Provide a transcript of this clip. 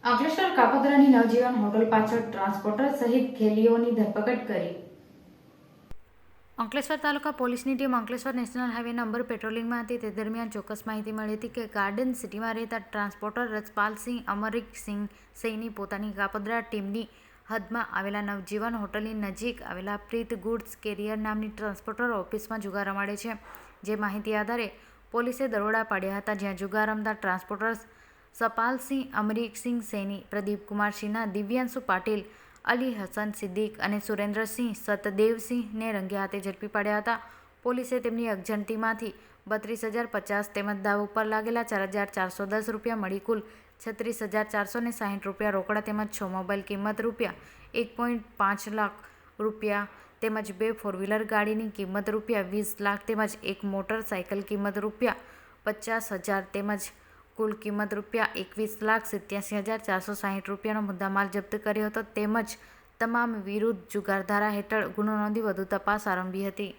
અંકલેશ્વર કાપોદ્રાની નવજીવન હોટલ પાછળ ટ્રાન્સપોર્ટર સહિત ખેલીઓની ધરપકડ કરી. અંકલેશ્વર તાલુકા પોલીસની team Ankleshwar national highway number પેટ્રોલિંગમાં હતી. તે દરમિયાન ચોક્કસ માહિતી મળી હતી કે ગાર્ડન સિટીમાં રહેતા ટ્રાન્સપોર્ટર રજપાલસિંહ અમરીકસિંહ સૈની પોતાની કાપોદ્રા ટીમની હદમાં આવેલા નવજીવન હોટલની નજીક આવેલા પ્રીત ગુડ્સ કેરિયર નામની ટ્રાન્સપોર્ટર ઓફિસમાં જુગાર રમાડે છે. જે માહિતી આધારે પોલીસે દરોડા પાડ્યા હતા, જ્યાં જુગાર રમતા ટ્રાન્સપોર્ટર્સ સપાલસિંહ અમરીકસિંહ સૈની, પ્રદીપકુમાર સિન્હા, દિવ્યાંશુ પાટીલ, અલી હસન સિદ્દીક અને સુરેન્દ્રસિંહ સતદેવસિંહને રંગે હાથે ઝડપી પાડ્યા હતા. પોલીસે તેમની અગજણતીમાંથી 32,050 તેમજ દાવ ઉપર લાગેલા 4,410 રૂપિયા મળી કુલ 36,460 રૂપિયા રોકડા તેમજ 6 મોબાઈલ કિંમત રૂપિયા 1.5 લાખ રૂપિયા તેમજ 2 ફોર-વ્હીલર ગાડીની કિંમત રૂપિયા 20 લાખ તેમજ 1 મોટરસાઇકલ કિંમત રૂપિયા 50,000 તેમજ કુલ કિંમત રૂપિયા 21,87,460 રૂપિયાનો મુદ્દામાલ જપ્ત કર્યો હતો તેમજ તમામ વિરુદ્ધ જુગાર ધારા હેઠળ ગુનો નોંધી વધુ તપાસ આરંભી હતી.